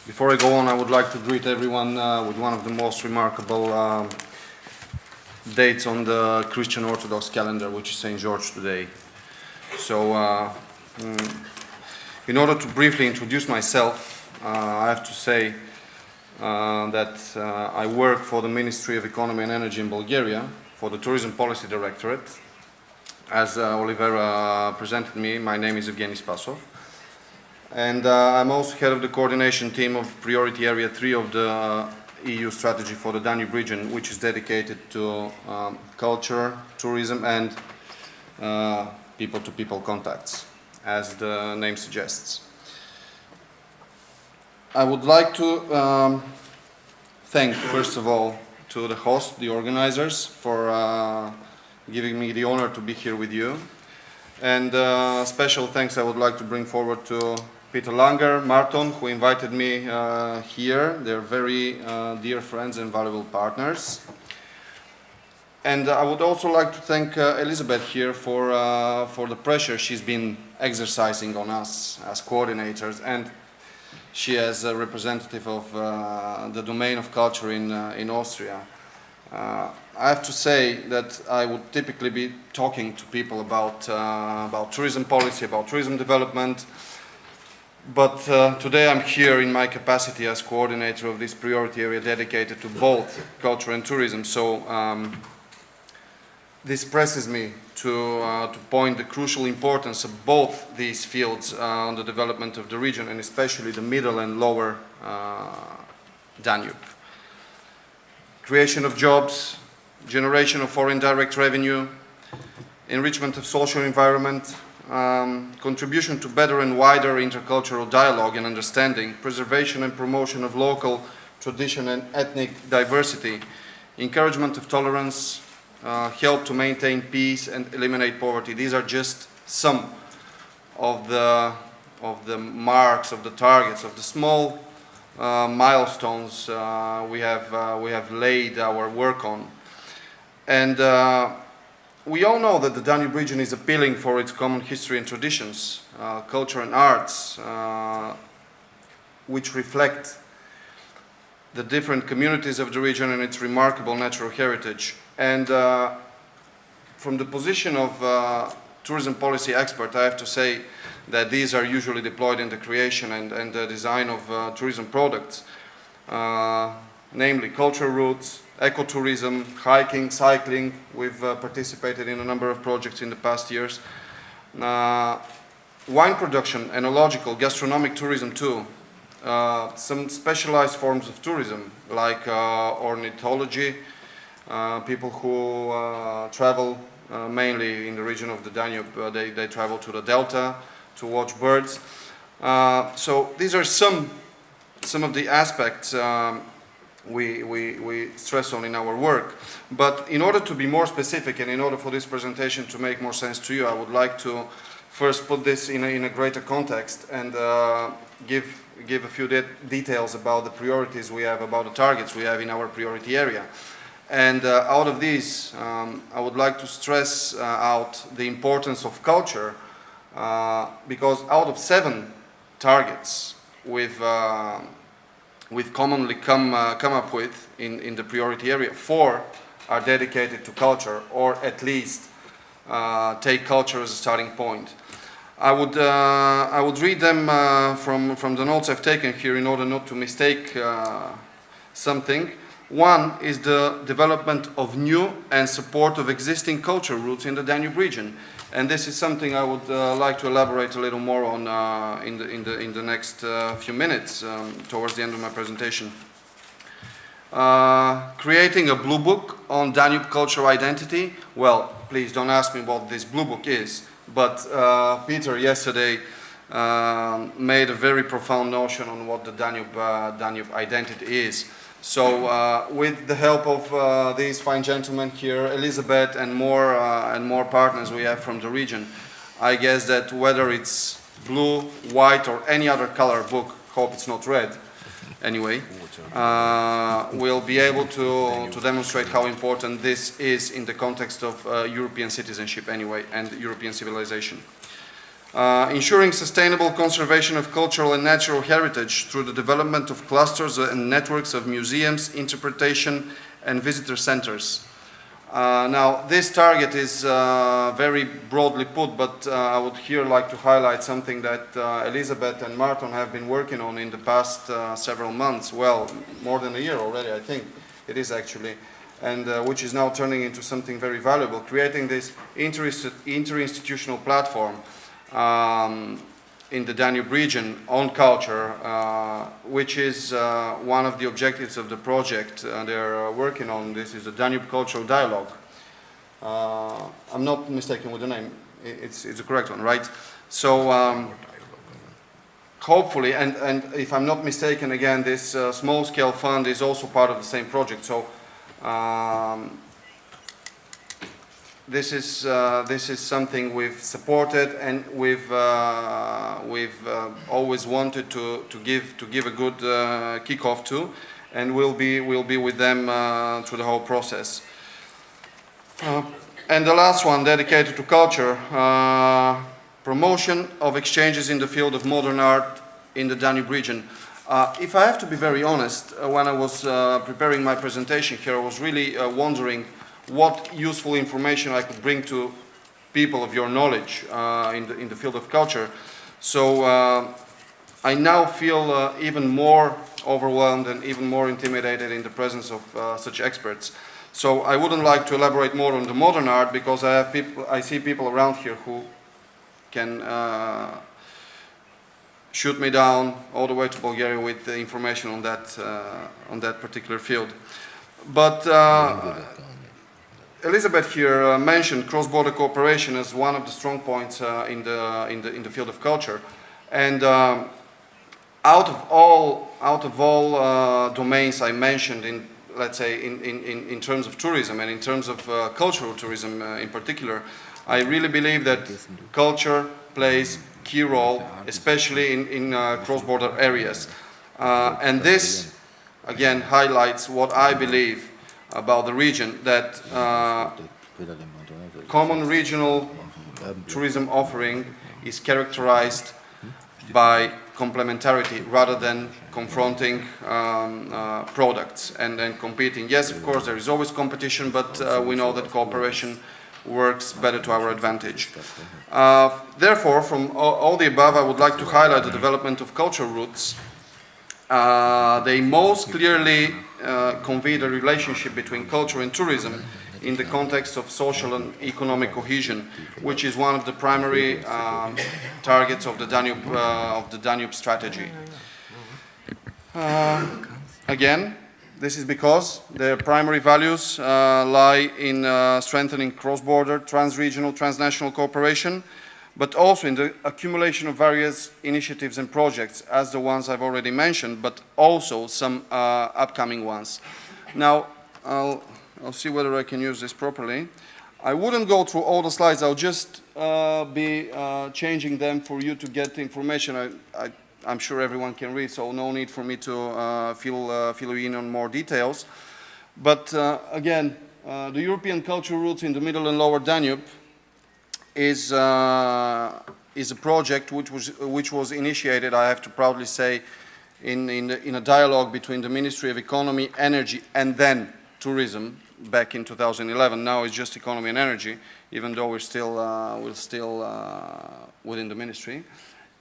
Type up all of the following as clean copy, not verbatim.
Before I go on, I would like to greet everyone with one of the most remarkable dates on the Christian Orthodox calendar, which is St. George today. So, in order to briefly introduce myself, I have to say that I work for the Ministry of Economy and Energy in Bulgaria, for the Tourism Policy Directorate. As Olivera presented me, my name is Evgeni Spassov. And I'm also head of the coordination team of Priority Area 3 of the EU strategy for the Danube region, which is dedicated to culture, tourism, and people-to-people contacts, as the name suggests. I would like to thank, first of all, to the host, the organizers, for giving me the honor to be here with you. And special thanks I would like to bring forward to Peter Langer, Marton, who invited me here. They're very dear friends and valuable partners. And I would also like to thank Elizabeth here for the pressure she's been exercising on us as coordinators, and she as a representative of the domain of culture in Austria. I have to say that I would typically be talking to people about tourism policy, about tourism development, but today I'm here in my capacity as coordinator of this priority area dedicated to both culture and tourism. So this presses me to point the crucial importance of both these fields on the development of the region, and especially the middle and lower Danube. Creation of jobs, generation of foreign direct revenue, enrichment of social environment, contribution to better and wider intercultural dialogue and understanding, preservation and promotion of local tradition and ethnic diversity, encouragement of tolerance, help to maintain peace and eliminate poverty. These are just some of the marks, of the targets, of the small milestones we have laid our work on. And we all know that the Danube region is appealing for its common history and traditions, culture and arts, which reflect the different communities of the region and its remarkable natural heritage. And from the position of tourism policy expert, I have to say that these are usually deployed in the creation and the design of tourism products, namely cultural routes, ecotourism, hiking, cycling. We've participated in a number of projects in the past years. Wine production, enological, gastronomic tourism too. Some specialized forms of tourism like ornithology, people who travel mainly in the region of the Danube, they travel to the delta to watch birds. So these are some of the aspects we stress on in our work. But in order to be more specific and in order for this presentation to make more sense to you, I would like to first put this in a greater context and give a few details about the priorities we have, about the targets we have in our priority area. And out of these, I would like to stress out the importance of culture, because out of 7 targets we've commonly come up with in the priority area, 4 are dedicated to culture, or at least take culture as a starting point. I would read them from the notes I've taken here in order not to mistake something. One is the development of new and support of existing cultural routes in the Danube region. And this is something I would like to elaborate a little more on in the next few minutes, towards the end of my presentation. Creating a blue book on Danube cultural identity. Well, please don't ask me what this blue book is, but Peter yesterday made a very profound notion on what the Danube identity is. So with the help of these fine gentlemen here, Elizabeth and more partners we have from the region, I guess that whether it's blue, white or any other color book, hope it's not red, anyway, we'll be able to demonstrate how important this is in the context of European citizenship anyway and European civilization. Ensuring sustainable conservation of cultural and natural heritage through the development of clusters and networks of museums, interpretation and visitor centers. Now, this target is very broadly put, but I would here like to highlight something that Elizabeth and Martin have been working on in the past several months, well, more than a year already, I think it is actually, and which is now turning into something very valuable, creating this interinstitutional platform in the Danube region on culture, which is one of the objectives of the project they're working on. This is the Danube Cultural Dialogue. I'm not mistaken with the name. It's the correct one, right? So hopefully, and if I'm not mistaken, again, this small-scale fund is also part of the same project. So this is something we've supported, and we've always wanted to give a good kickoff to, and we'll be with them through the whole process. And the last one, dedicated to culture, promotion of exchanges in the field of modern art in the Danube region. If I have to be very honest, when I was preparing my presentation here, I was really wondering what useful information I could bring to people of your knowledge in the field of culture. So I now feel even more overwhelmed and even more intimidated in the presence of such experts. So I wouldn't like to elaborate more on the modern art, because I see people around here who can shoot me down all the way to Bulgaria with the information on that particular field. But Elizabeth here mentioned cross-border cooperation as one of the strong points in the field of culture, and out of all domains I mentioned, let's say in terms of tourism and in terms of cultural tourism in particular, I really believe that culture plays a key role, especially in cross-border areas, and this again highlights what I believe about the region, that common regional tourism offering is characterized by complementarity rather than confronting products and then competing. Yes, of course, there is always competition, but we know that cooperation works better to our advantage. Therefore, from all the above, I would like to highlight the development of cultural routes. They most clearly convey the relationship between culture and tourism in the context of social and economic cohesion, which is one of the primary targets of the Danube strategy. Again, this is because their primary values lie in strengthening cross-border, trans-regional, transnational cooperation, but also in the accumulation of various initiatives and projects, as the ones I've already mentioned, but also some upcoming ones. Now, I'll see whether I can use this properly. I wouldn't go through all the slides, I'll just be changing them for you to get the information. I'm sure everyone can read, so no need for me to fill you in on more details. But again, the European cultural routes in the Middle and Lower Danube is a project which was initiated, I have to proudly say, in a dialogue between the Ministry of Economy, Energy, and then Tourism back in 2011. Now it's just Economy and Energy, even though we're still within the ministry.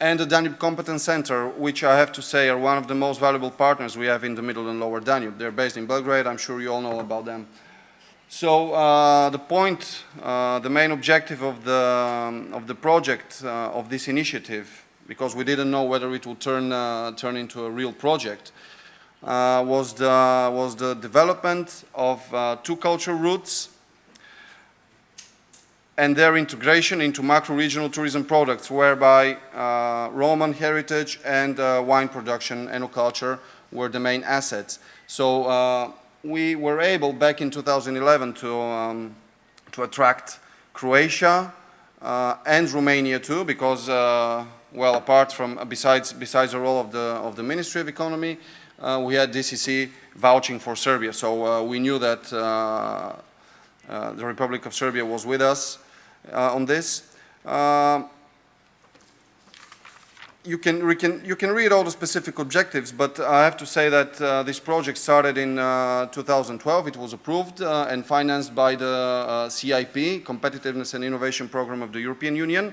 And the Danube Competence Center, which I have to say are one of the most valuable partners we have in the Middle and Lower Danube. They're based in Belgrade. I'm sure you all know about them. So the main objective of the project, of this initiative, because we didn't know whether it would turn into a real project, was the development of two cultural routes and their integration into macro-regional tourism products, whereby Roman heritage and wine production, enoculture, were the main assets. So we were able, back in 2011, to attract Croatia and Romania too, because, well, apart from, besides the role of the Ministry of Economy, we had DCC vouching for Serbia. So we knew that the Republic of Serbia was with us on this. you can read all the specific objectives, but I have to say that this project started in 2012. It was approved and financed by the CIP, Competitiveness and Innovation Program of the European Union,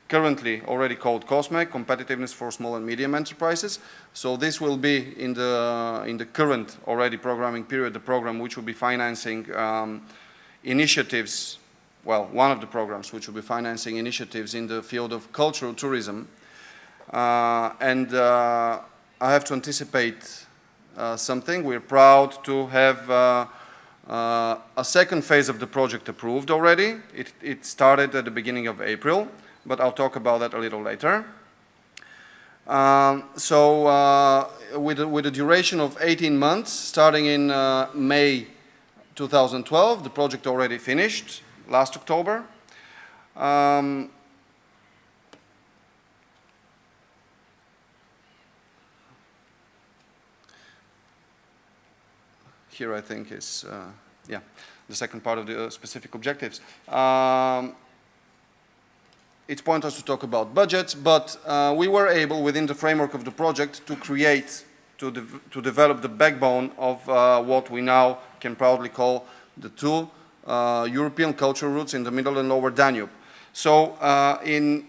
currently already called COSME, Competitiveness for Small and Medium Enterprises. So this will be in the current already programming period, the program which will be financing initiatives, well, one of the programs which will be financing initiatives in the field of cultural tourism. And I have to anticipate something. We're proud to have a second phase of the project approved already. It started at the beginning of April, but I'll talk about that a little later. With a duration of 18 months, starting in May 2012, the project already finished last October. Here I think is, yeah, the second part of the specific objectives. It's pointless to talk about budgets, but we were able, within the framework of the project, to create, to develop the backbone of what we now can proudly call the two European cultural routes in the Middle and Lower Danube. So in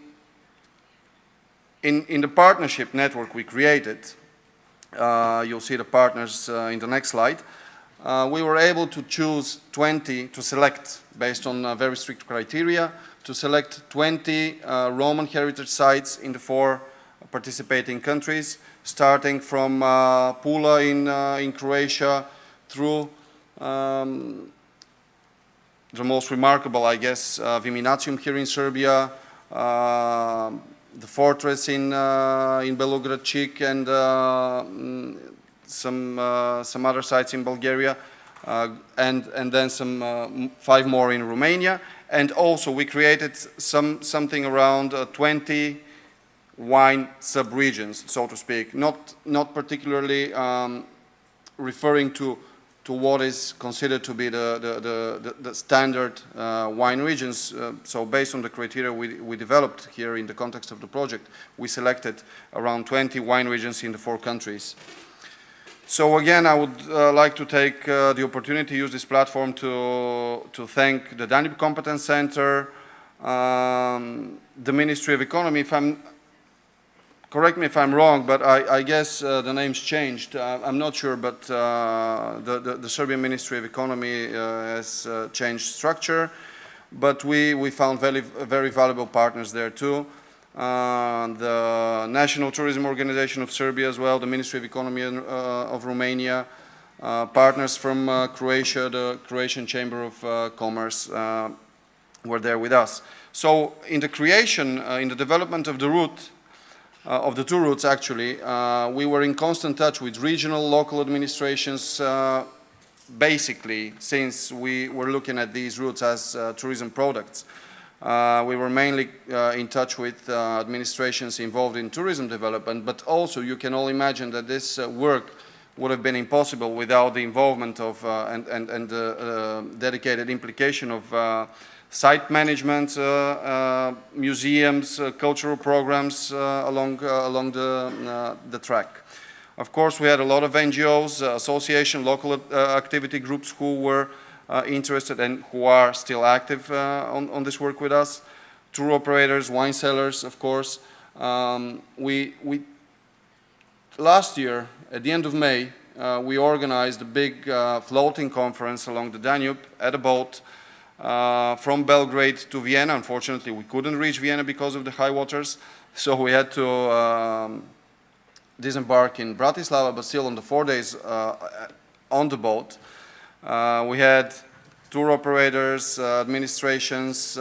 the partnership network we created, you'll see the partners in the next slide, we were able to choose 20, to select, based on very strict criteria, to select 20 Roman heritage sites in the 4 participating countries, starting from Pula in Croatia through the most remarkable, I guess, Viminacium here in Serbia, the fortress in Belograd Chik, and some other sites in Bulgaria, and then some 5 more in Romania. And also we created something around 20 wine sub-regions, so to speak, not particularly referring to what is considered to be the standard wine regions. So based on the criteria we developed here in the context of the project, we selected around 20 wine regions in the 4 countries. So again, I would like to take the opportunity to use this platform to thank the Danube Competence Center, the Ministry of Economy. Correct me if I'm wrong, but I guess the name's changed. I'm not sure, but the Serbian Ministry of Economy has changed structure. But we found very valuable partners there too. The National Tourism Organization of Serbia as well, the Ministry of Economy of Romania, partners from Croatia, the Croatian Chamber of Commerce were there with us. So in the creation, in the development of the route, of the 2 routes actually, we were in constant touch with regional, local administrations, basically since we were looking at these routes as tourism products. We were mainly in touch with administrations involved in tourism development, but also you can all imagine that this work would have been impossible without the involvement of and the dedicated implication of site management, museums, cultural programs along the track. Of course, we had a lot of NGOs, association, local activity groups who were interested and who are still active on this work with us. Tour operators, wine sellers, of course. Last year, at the end of May, we organized a big floating conference along the Danube at a boat from Belgrade to Vienna. Unfortunately, we couldn't reach Vienna because of the high waters, so we had to disembark in Bratislava, but still on the 4 days on the boat. We had tour operators, administrations,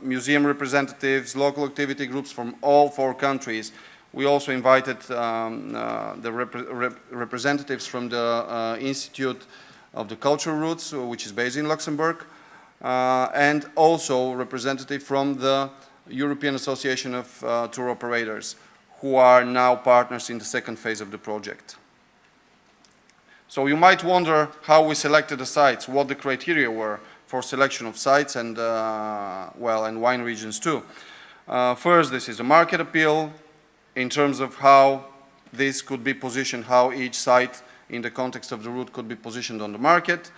museum representatives, local activity groups from all 4 countries. We also invited the representatives from the Institute of the Cultural Routes, which is based in Luxembourg, and also representative from the European Association of Tour Operators, who are now partners in the second phase of the project. So you might wonder how we selected the sites, what the criteria were for selection of sites and, well, and wine regions too. First, this is the market appeal, in terms of how this could be positioned, how each site in the context of the route could be positioned on the market.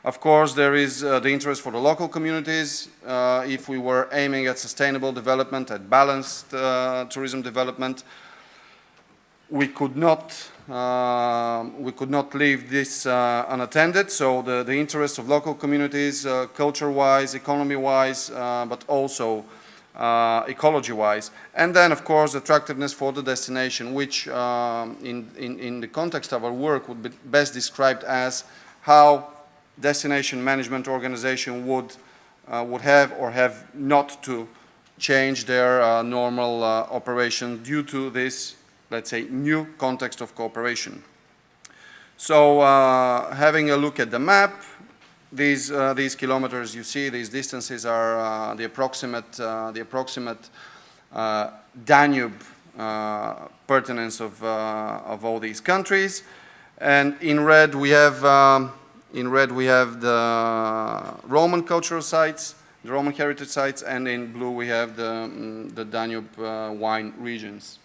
Of course, there is the interest for the local communities. If we were aiming at sustainable development, at balanced tourism development, we could not leave this unattended. So the interests of local communities, culture-wise, economy-wise, but also ecology-wise. And then, of course, attractiveness for the destination, which in the context of our work would be best described as how destination management organization would have or have not to change their normal operation due to this, let's say, new context of cooperation. So having a look at the map, these kilometers you see, these distances are the approximate Danube pertinence of all these countries. And in red we have the Roman cultural sites, the Roman heritage sites, and in blue we have the Danube wine regions.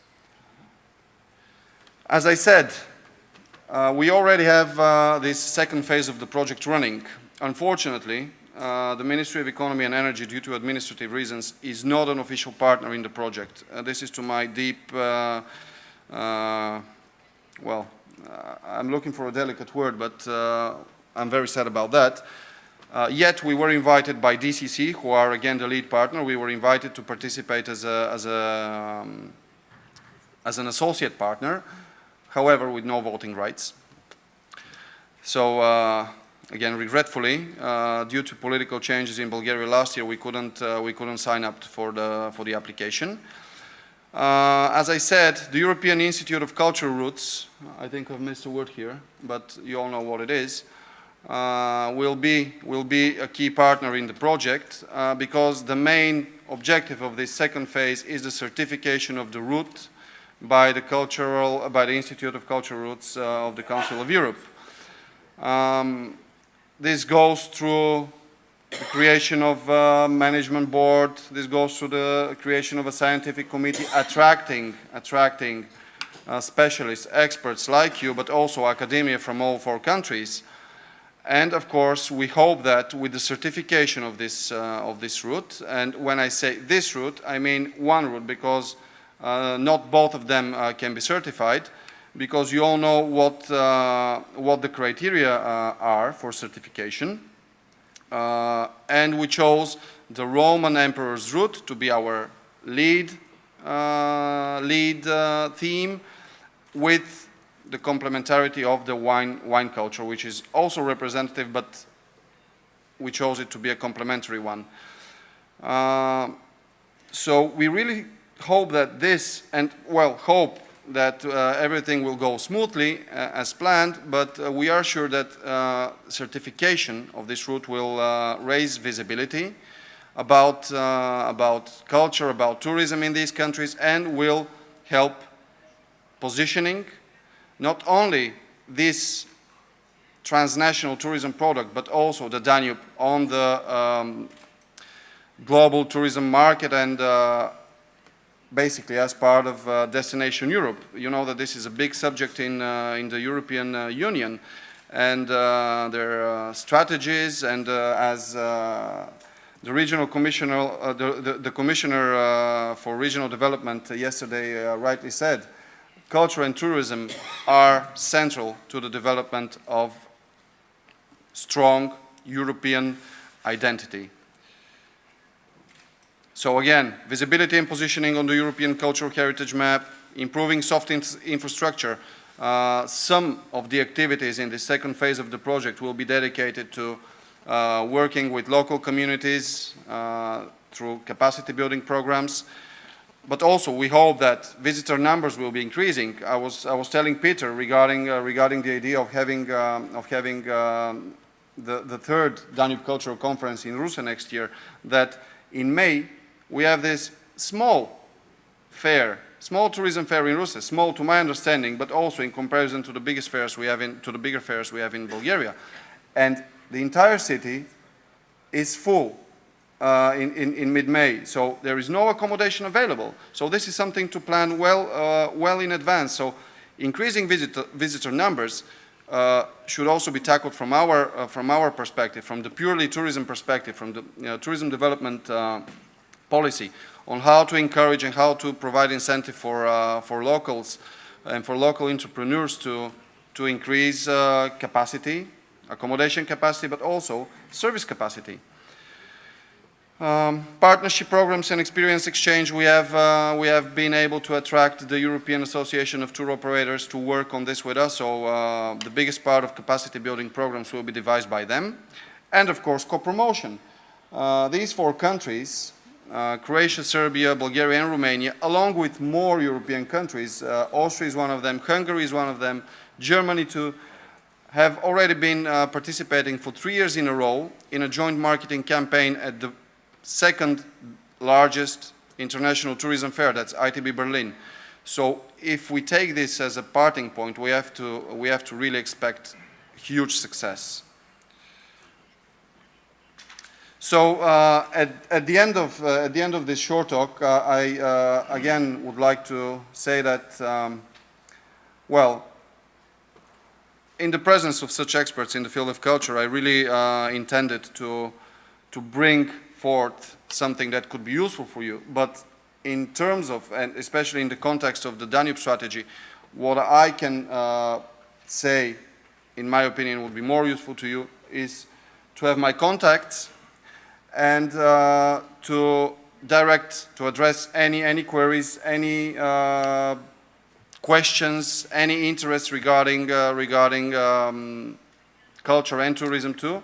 As I said, we already have this second phase of the project running. Unfortunately, the Ministry of Economy and Energy, due to administrative reasons, is not an official partner in the project. This is to my deep, I'm looking for a delicate word, but I'm very sad about that. Yet we were invited by DCC, who are again the lead partner. We were invited to participate as an associate partner, however, with no voting rights. So again, regretfully, due to political changes in Bulgaria last year, we couldn't sign up for the application. As I said, the European Institute of Cultural Routes, I think I've missed a word here, but you all know what it is, will be a key partner in the project because the main objective of this second phase is the certification of the route by the Institute of Cultural Routes of the Council of Europe. This goes through the creation of a management board. This goes through the creation of a scientific committee, attracting specialists, experts like you, but also academia from all 4 countries. And of course, we hope that with the certification of this route, and when I say this route, I mean one route, because not both of them can be certified, because you all know what the criteria are for certification. And we chose the Roman Emperor's route to be our lead theme, with the complementarity of the wine culture, which is also representative, but we chose it to be a complementary one. So we really hope that everything will go smoothly as planned, but we are sure that certification of this route will raise visibility about culture, about tourism in these countries, and will help positioning not only this transnational tourism product, but also the Danube on the global tourism market, and basically as part of Destination Europe. You know that this is a big subject in the European Union, and their strategies, and as the regional commissioner, the commissioner for regional development yesterday rightly said, culture and tourism are central to the development of strong European identity. So again, visibility and positioning on the European cultural heritage map, improving soft infrastructure. Some of the activities in the second phase of the project will be dedicated to working with local communities through capacity building programs. But also we hope that visitor numbers will be increasing. I was telling Peter regarding the idea of having the third Danube Cultural Conference in Russia next year, that in May we have this small tourism fair in Russia, small to my understanding, but also in comparison to the bigger fairs we have in Bulgaria, and the entire city is full in mid-May. So there is no accommodation available. So this is something to plan well in advance. So increasing visitor numbers should also be tackled from our perspective, from the purely tourism perspective, from the tourism development policy, on how to encourage and how to provide incentive for locals and for local entrepreneurs to increase capacity, accommodation capacity, but also service capacity. Partnership programs and experience exchange, we have been able to attract the European Association of Tour Operators to work on this with us, so the biggest part of capacity building programs will be devised by them. And of course, co-promotion. These 4 countries, Croatia, Serbia, Bulgaria and Romania, along with more European countries, Austria is one of them, Hungary is one of them, Germany too, have already been participating for 3 years in a row in a joint marketing campaign at the second largest international tourism fair, that's ITB Berlin. So if we take this as a parting point, we have to really expect huge success. So at the end of this short talk, I again would like to say that, well, in the presence of such experts in the field of culture, I really intended to bring forth something that could be useful for you. But in terms of, and especially in the context of the Danube strategy, what I can say, in my opinion, would be more useful to you is to have my contacts and to address any queries, any questions, any interests regarding culture and tourism too.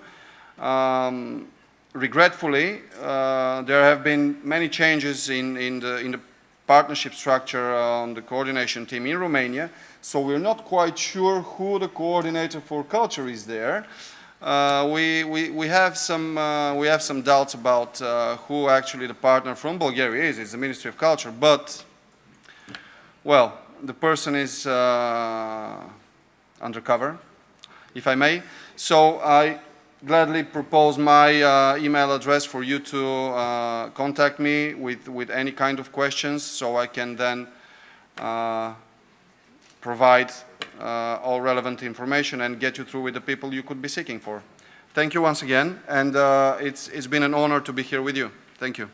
Regretfully, there have been many changes in the partnership structure on the coordination team in Romania, so we're not quite sure who the coordinator for culture is there. We have some doubts about who actually the partner from Bulgaria is. It's the Ministry of Culture, but well, the person is undercover, if I may. So I gladly propose my email address for you to contact me with any kind of questions, so I can then provide all relevant information and get you through with the people you could be seeking for. Thank you once again, and it's been an honor to be here with you. Thank you.